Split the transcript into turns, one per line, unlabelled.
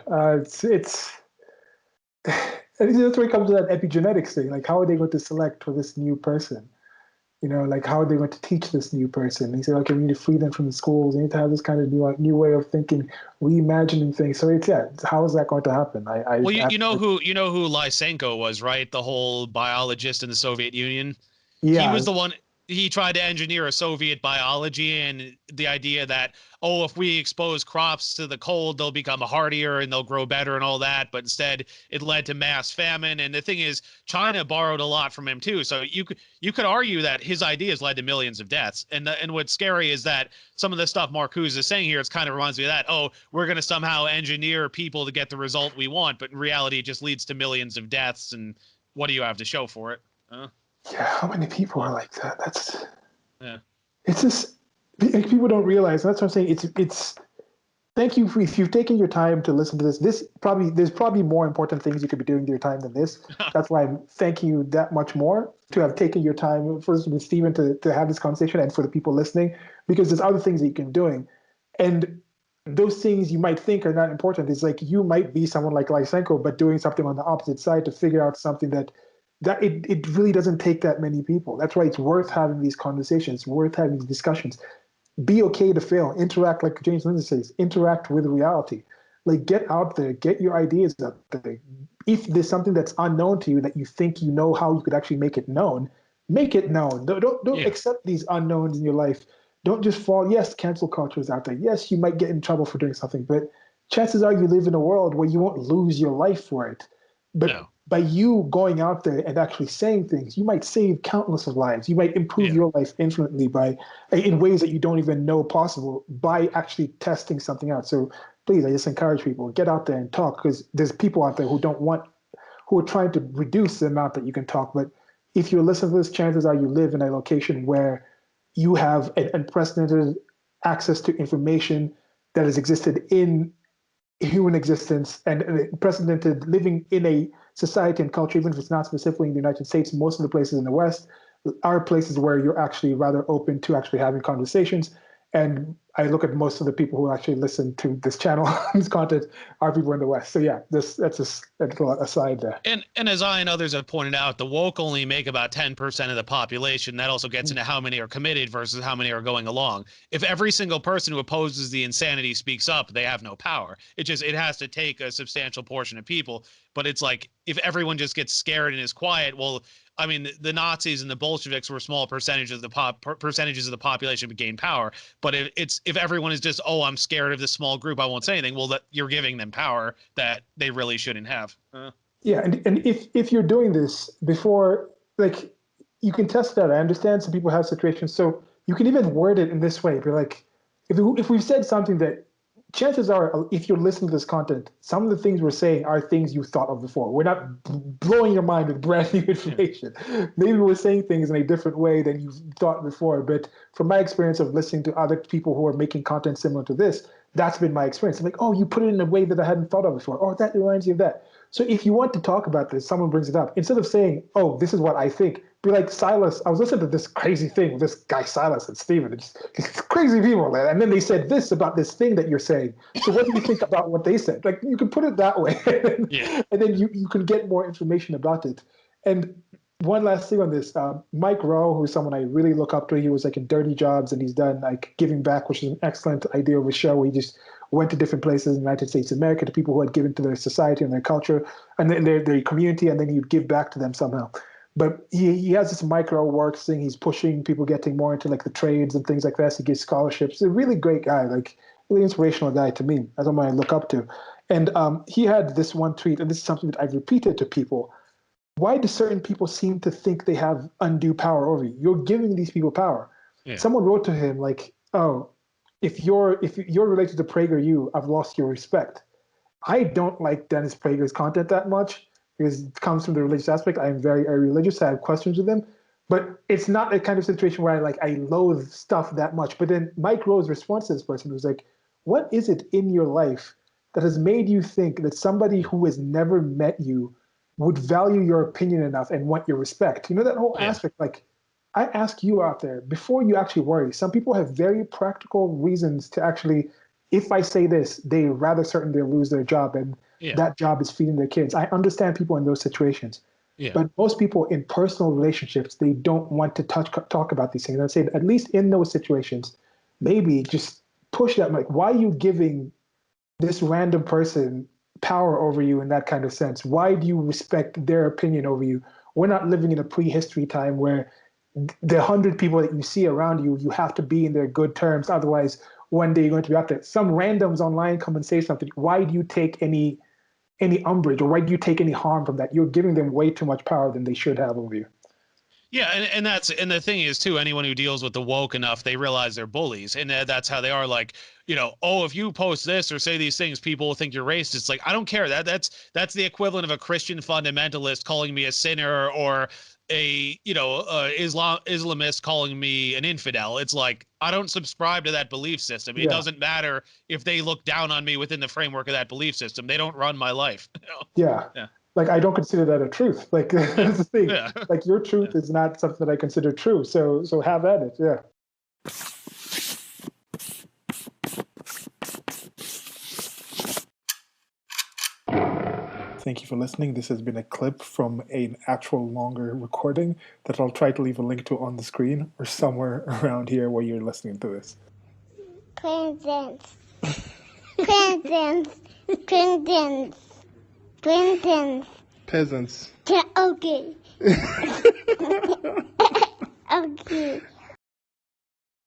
It's and that's where it comes to that epigenetics thing. Like, how are they going to select for this new person? Like how are they going to teach this new person? And he said, okay, we need to free them from the schools. We need to have this kind of new way of thinking, reimagining things. So how is that going to happen?
Well, you know who Lysenko was, right? The whole biologist in the Soviet Union. He
yeah,
was the one. He tried to engineer a Soviet biology and the idea that, oh, if we expose crops to the cold, they'll become hardier and they'll grow better and all that. But instead, it led to mass famine. And the thing is, China borrowed a lot from him too. So you could argue that his ideas led to millions of deaths. And what's scary is that some of the stuff Marcuse is saying here, it's kind of reminds me of that. Oh, we're going to somehow engineer people to get the result we want, but in reality, it just leads to millions of deaths. And what do you have to show for it?
yeah. How many people are like that?
Yeah.
It's just people don't realize. That's what I'm saying. It's. Thank you if you've taken your time to listen to this. There's probably more important things you could be doing with your time than this. That's why I'm thanking you that much more to have taken your time first with Stephen to have this conversation and for the people listening, because there's other things that you can be doing. And those things you might think are not important. It's like you might be someone like Lysenko, but doing something on the opposite side to figure out something that it really doesn't take that many people. That's why it's worth having these conversations, worth having these discussions. Be okay to fail. Interact, like James Lindsay says, interact with reality. Like, get out there, get your ideas out there. If there's something that's unknown to you that you think you know how you could actually make it known, make it known. Don't accept these unknowns in your life. Don't just fall. Yes, cancel culture is out there. Yes, you might get in trouble for doing something, but chances are you live in a world where you won't lose your life for it. But
No.
by you going out there and actually saying things, you might save countless of lives. You might improve your life infinitely in ways that you don't even know possible by actually testing something out. So please, I just encourage people, get out there and talk, because there's people out there who are trying to reduce the amount that you can talk. But if you're listening to this, chances are you live in a location where you have an unprecedented access to information that has existed in human existence and unprecedented living in a society and culture, even if it's not specifically in the United States. Most of the places in the West are places where you're actually rather open to actually having conversations. And I look at most of the people who actually listen to this channel, this content, are people in the West. So yeah, that's a little aside there.
And as I and others have pointed out, the woke only make about 10% of the population. That also gets into how many are committed versus how many are going along. If every single person who opposes the insanity speaks up, they have no power. It has to take a substantial portion of people. But it's like, if everyone just gets scared and is quiet, well, I mean, the Nazis and the Bolsheviks were small percentages of the population would gain power. But if everyone is just, oh, I'm scared of this small group, I won't say anything. Well, that you're giving them power that they really shouldn't have.
Yeah, and if you're doing this before, like, you can test that. I understand some people have situations, so you can even word it in this way. Be like, if we've said something that, chances are, if you're listening to this content, some of the things we're saying are things you thought of before. We're not blowing your mind with brand new information. Maybe we're saying things in a different way than you've thought before. But from my experience of listening to other people who are making content similar to this, that's been my experience. I'm like, oh, you put it in a way that I hadn't thought of before. Oh, that reminds me of that. So if you want to talk about this, someone brings it up. Instead of saying, oh, this is what I think, be like, Silas, I was listening to this crazy thing with this guy, Silas and Steven. It's crazy people, man. And then they said this about this thing that you're saying. So what do you think about what they said? Like, you can put it that way. And then you can get more information about it. And one last thing on this, Mike Rowe, who's someone I really look up to, he was like in Dirty Jobs, and he's done like Giving Back, which is an excellent idea of a show where he just went to different places in the United States of America to people who had given to their society and their culture and their community, and then he'd give back to them somehow. But he has this micro works thing. He's pushing people getting more into like the trades and things like that. So he gives scholarships. He's a really great guy, like really inspirational guy to me. That's someone I look up to. And he had this one tweet, and this is something that I've repeated to people. Why do certain people seem to think they have undue power over you? You're giving these people power. Yeah. Someone wrote to him like, oh, if you're related to PragerU, I've lost your respect. I don't like Dennis Prager's content that much because it comes from the religious aspect. I am very, very religious. I have questions with him. But it's not a kind of situation where I loathe stuff that much. But then Mike Rowe's response to this person was like, what is it in your life that has made you think that somebody who has never met you would value your opinion enough and want your respect? You know, that whole aspect, like, I ask you out there, before you actually worry, some people have very practical reasons to actually if I say this, they're rather certain they'll lose their job, and
Yeah.
that job is feeding their kids. I understand people in those situations.
Yeah.
But most people in personal relationships, they don't want to talk about these things. I'd say at least in those situations, maybe just push that. Like, why are you giving this random person power over you in that kind of sense? Why do you respect their opinion over you? We're not living in a prehistory time where the 100 people that you see around you, you have to be in their good terms. Otherwise, one day you're going to be out there. Some randoms online come and say something. Why do you take any umbrage, or why do you take any harm from that? You're giving them way too much power than they should have over you.
Yeah, and the thing is too, anyone who deals with the woke enough, they realize they're bullies, and that's how they are. Like, oh, if you post this or say these things, people will think you're racist. It's like, I don't care. That's the equivalent of a Christian fundamentalist calling me a sinner, or a Islamist calling me an infidel. It's like, I don't subscribe to that belief system. It
Yeah,
doesn't matter if they look down on me within the framework of that belief system. They don't run my life.
yeah.
Yeah.
Like, I don't consider that a truth. Like,
Yeah.
that's the thing.
Yeah.
Like, your truth
Yeah.
is not something that I consider true. So have at it. Yeah. Thank you for listening. This has been a clip from an actual longer recording that I'll try to leave a link to on the screen or somewhere around here where you're listening to this.
Presents. Presents. Presents. Presents.
Peasants.
Okay. Okay.